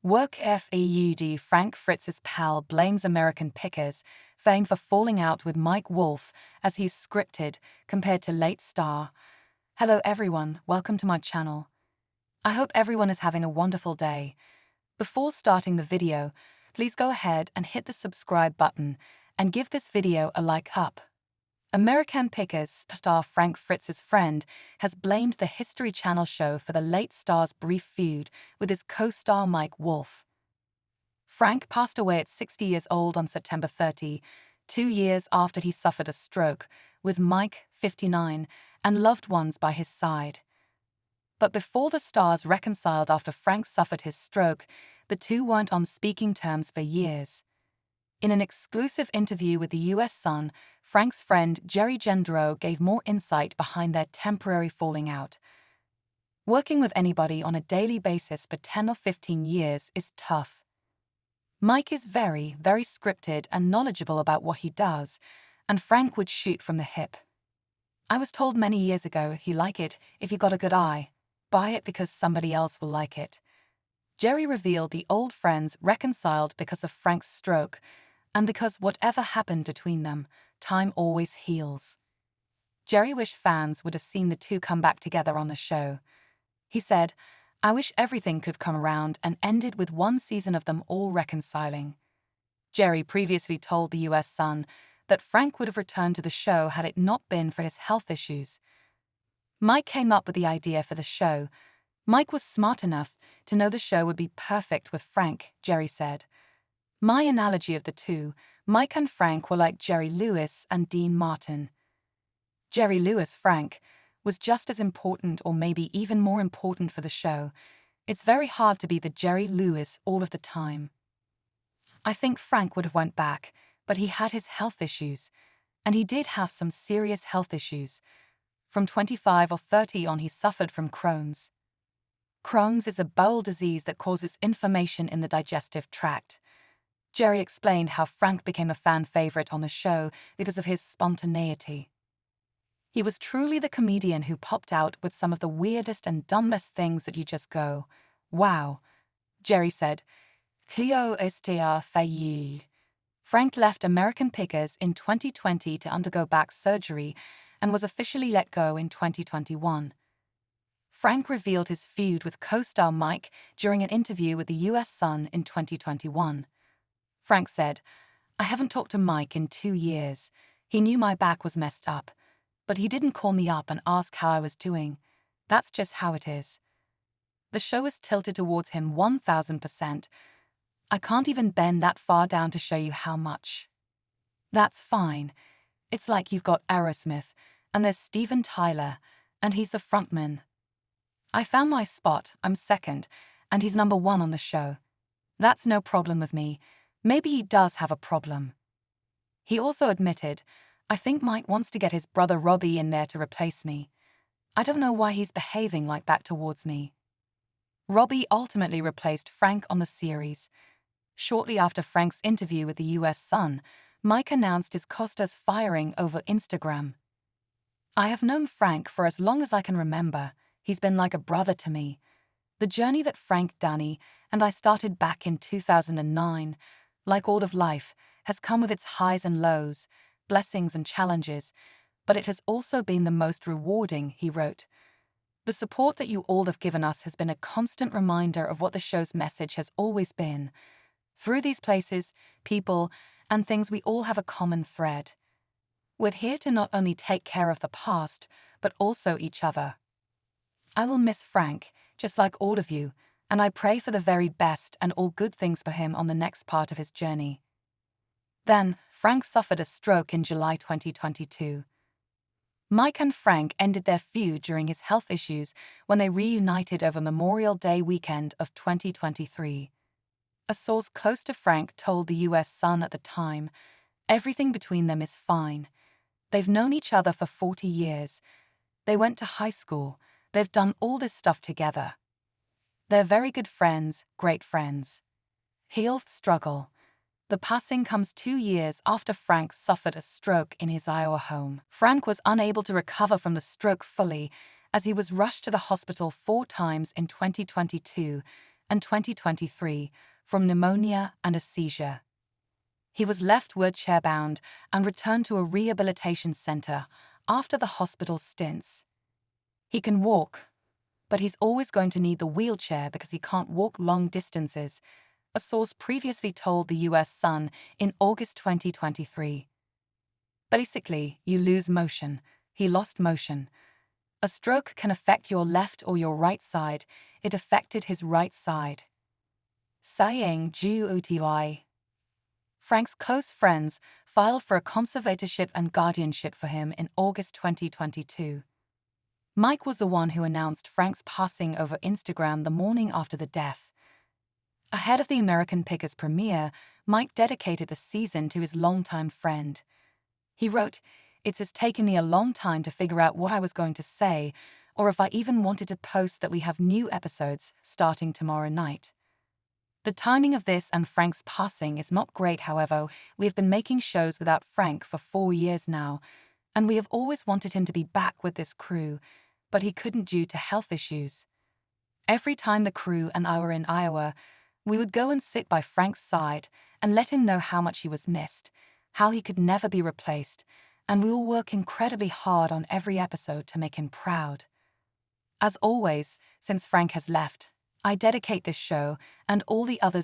Work FEUD Frank Fritz's pal blames American pickers, famed for falling out with Mike Wolfe as he's scripted compared to late star. Hello everyone, welcome to my channel. I hope everyone is having a wonderful day. Before starting the video, please go ahead and hit the subscribe button and give this video a like up. American Pickers star Frank Fritz's friend has blamed the History Channel show for the late star's brief feud with his co-star Mike Wolfe. Frank passed away at 60 years old on September 30, 2 years after he suffered a stroke, with Mike, 59, and loved ones by his side. But before the stars reconciled after Frank suffered his stroke, the two weren't on speaking terms for years. In an exclusive interview with the US Sun, Frank's friend Jerry Gendreau gave more insight behind their temporary falling out. Working with anybody on a daily basis for 10 or 15 years is tough. Mike is very, very scripted and knowledgeable about what he does, and Frank would shoot from the hip. I was told many years ago, if you like it, if you got a good eye, buy it because somebody else will like it. Jerry revealed the old friends reconciled because of Frank's stroke, and because whatever happened between them, time always heals. Jerry wished fans would have seen the two come back together on the show. He said, "I wish everything could come around and ended with one season of them all reconciling." Jerry previously told the US Sun that Frank would have returned to the show had it not been for his health issues. Mike came up with the idea for the show. Mike was smart enough to know the show would be perfect with Frank, Jerry said. My analogy of the two, Mike and Frank, were like Jerry Lewis and Dean Martin. Jerry Lewis Frank was just as important or maybe even more important for the show. It's very hard to be the Jerry Lewis all of the time. I think Frank would have went back, but he had his health issues, and he did have some serious health issues. From 25 or 30 on he suffered from Crohn's. Crohn's is a bowel disease that causes inflammation in the digestive tract. Jerry explained how Frank became a fan favorite on the show because of his spontaneity. He was truly the comedian who popped out with some of the weirdest and dumbest things that you just go, wow. Jerry said, "Cleo estea failli." Frank left American Pickers in 2020 to undergo back surgery and was officially let go in 2021. Frank revealed his feud with co-star Mike during an interview with the US Sun in 2021. Frank said, "I haven't talked to Mike in 2 years. He knew my back was messed up, but he didn't call me up and ask how I was doing. That's just how it is." The show is tilted towards him 1000%. I can't even bend that far down to show you how much. That's fine. It's like you've got Aerosmith, and there's Steven Tyler, and he's the frontman. I found my spot, I'm second, and he's number 1 on the show. That's no problem with me. Maybe he does have a problem. He also admitted, "I think Mike wants to get his brother Robbie in there to replace me. I don't know why he's behaving like that towards me." Robbie ultimately replaced Frank on the series. Shortly after Frank's interview with the US Sun, Mike announced his co-star's firing over Instagram. "I have known Frank for as long as I can remember. He's been like a brother to me. The journey that Frank, Danny, and I started back in 2009, like all of life, has come with its highs and lows, blessings and challenges, but it has also been the most rewarding," he wrote. "The support that you all have given us has been a constant reminder of what the show's message has always been. Through these places, people, and things, we all have a common thread. We're here to not only take care of the past, but also each other. I will miss Frank, just like all of you, and I pray for the very best and all good things for him on the next part of his journey." Then, Frank suffered a stroke in July 2022. Mike and Frank ended their feud during his health issues when they reunited over Memorial Day weekend of 2023. A source close to Frank told the US Sun at the time, "Everything between them is fine. They've known each other for 40 years. They went to high school. They've done all this stuff together. They're very good friends, great friends." Health struggle. The passing comes 2 years after Frank suffered a stroke in his Iowa home. Frank was unable to recover from the stroke fully, as he was rushed to the hospital 4 times in 2022 and 2023 from pneumonia and a seizure. He was left wheelchair-bound and returned to a rehabilitation center after the hospital stints. He can walk, but he's always going to need the wheelchair because he can't walk long distances, a source previously told the US Sun in August 2023. Basically, you lose motion. He lost motion. A stroke can affect your left or your right side. It affected his right side. Saying Ju. Frank's close friends filed for a conservatorship and guardianship for him in August 2022. Mike was the one who announced Frank's passing over Instagram the morning after the death. Ahead of the American Pickers premiere, Mike dedicated the season to his longtime friend. He wrote, "It has taken me a long time to figure out what I was going to say, or if I even wanted to post that we have new episodes starting tomorrow night." The timing of this and Frank's passing is not great, however. We have been making shows without Frank for 4 years now, and we have always wanted him to be back with this crew, but he couldn't due to health issues. Every time the crew and I were in Iowa, we would go and sit by Frank's side and let him know how much he was missed, how he could never be replaced, and we will work incredibly hard on every episode to make him proud. As always, since Frank has left, I dedicate this show and all the others